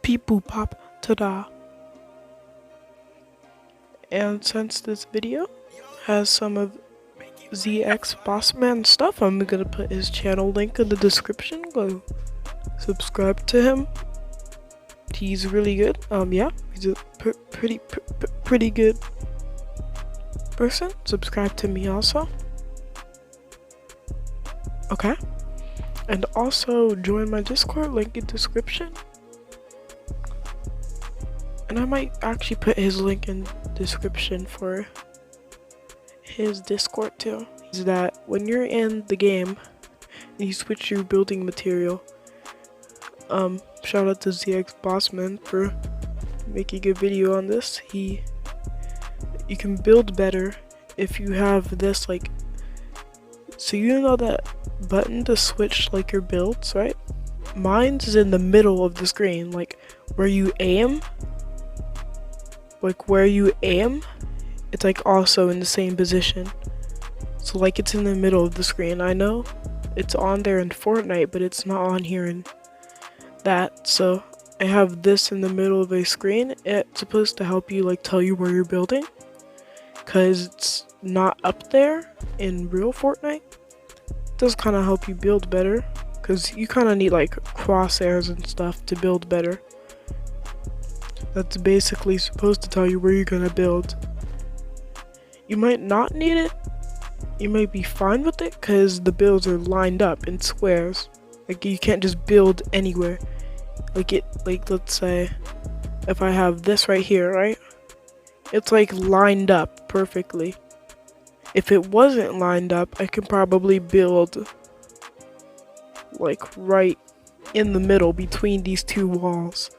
people pop ta-da. And since this video has some of zxbossman stuff, I'm gonna put his channel link in the description. Go subscribe to him. He's really good. Yeah, he's a pretty good person. Subscribe to me also. Okay. And also join my Discord, link in description. And I might actually put his link in description for his Discord too. Is that when you're in the game and you switch your building material, shout out to zxbossman for making a video on this. You can build better if you have this, like, so you know that button to switch like your builds, right? Mine's in the middle of the screen, like where you aim. It's like also in the same position. So like it's in the middle of the screen. I know it's on there in Fortnite, but it's not on here in that. So I have this in the middle of a screen. It's supposed to help you, like, tell you where you're building, cause it's not up there in real Fortnite. It does kind of help you build better, cause you kind of need like crosshairs and stuff to build better. That's basically supposed to tell you where you're gonna build. You might not need it. You might be fine with it because the builds are lined up in squares. Like, you can't just build anywhere. Like let's say if I have this right here, right? It's like lined up perfectly. If it wasn't lined up, I could probably build like right in the middle between these two walls.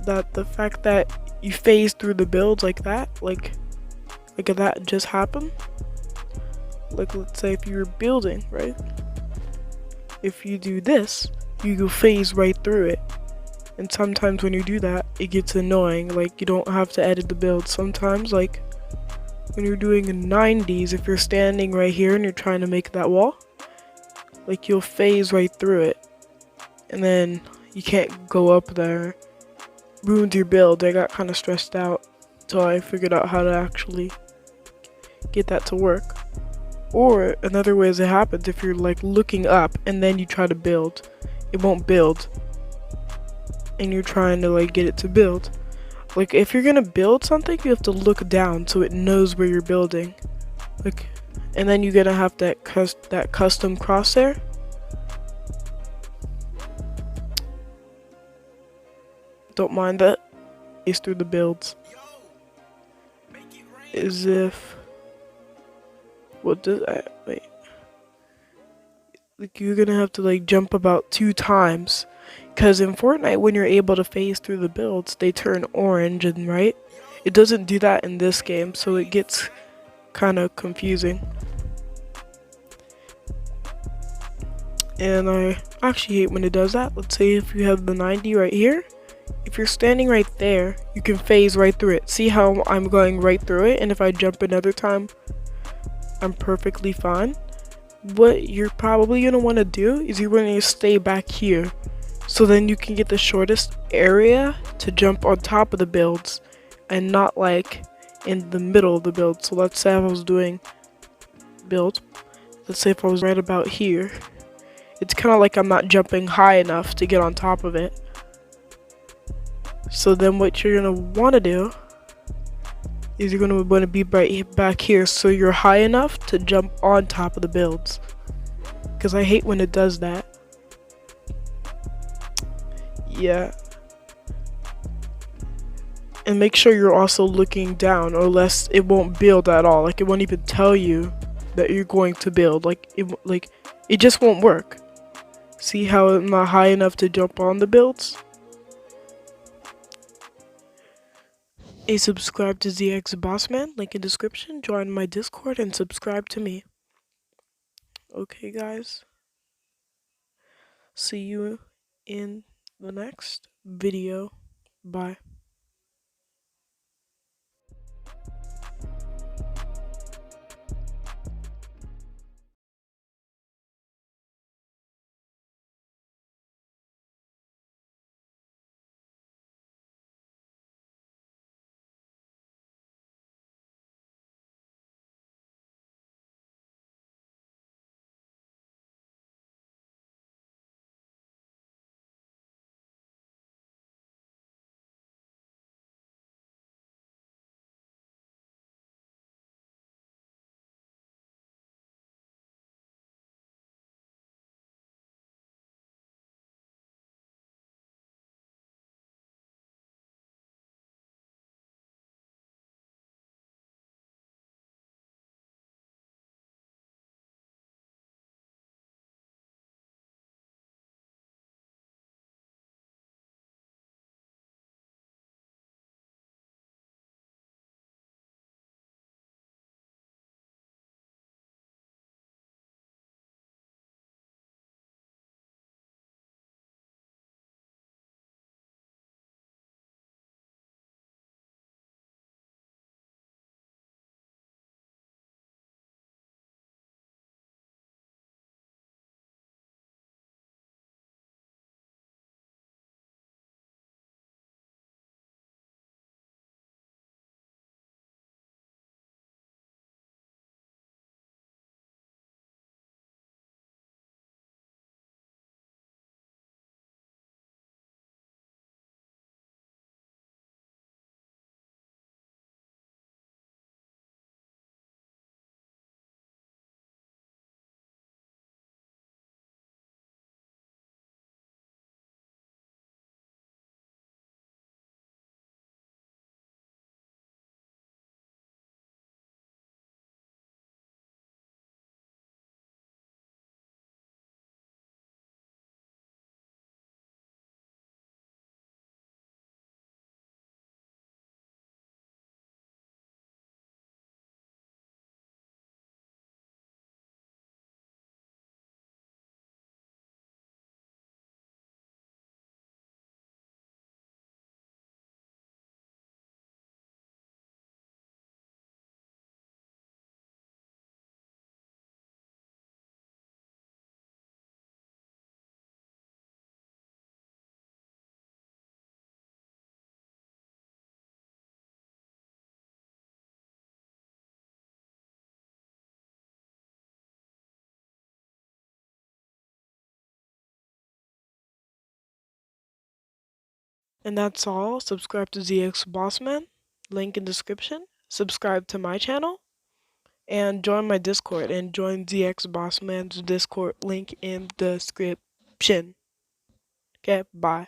That the fact that you phase through the builds like that, like that just happened. Like, let's say if you're building, right? If you do this, you go phase right through it. And sometimes when you do that, it gets annoying. Like, you don't have to edit the build. Sometimes, like, when you're doing a 90s, if you're standing right here and you're trying to make that wall, like, you'll phase right through it. And then you can't go up there. Ruined your build. I got kind of stressed out until I figured out how to actually get that to work. Or another way is it happens if you're like looking up and then you try to build, it won't build, and you're trying to like get it to build. Like, if you're gonna build something, you have to look down so it knows where you're building. Like, and then you're gonna have that custom crosshair. Don't mind that. It's through the builds. As if, what does that, wait. Like, you're gonna have to like jump about 2 times. Cause in Fortnite, when you're able to phase through the builds, they turn orange, and right? It doesn't do that in this game, so it gets kind of confusing. And I actually hate when it does that. Let's say if you have the 90 right here. If you're standing right there, you can phase right through it. See how I'm going right through it, and if I jump another time, I'm perfectly fine. What you're probably going to want to do is you're going to stay back here, so then you can get the shortest area to jump on top of the builds, and not like in the middle of the build. So let's say if I was doing build, let's say if I was right about here, it's kind of like I'm not jumping high enough to get on top of it. So then what you're going to want to do is you're going to want to be right back here so you're high enough to jump on top of the builds. Because I hate when it does that. Yeah. And make sure you're also looking down, or else it won't build at all. Like, it won't even tell you that you're going to build. Like it just won't work. See how I'm not high enough to jump on the builds? Subscribe to zxbossman, link in description, join my Discord, and subscribe to me. Okay, guys. See you in the next video. Bye. And that's all. Subscribe to zxbossman, link in description. Subscribe to my channel, and join my Discord, and join zxbossman's Discord, link in description. Okay, bye.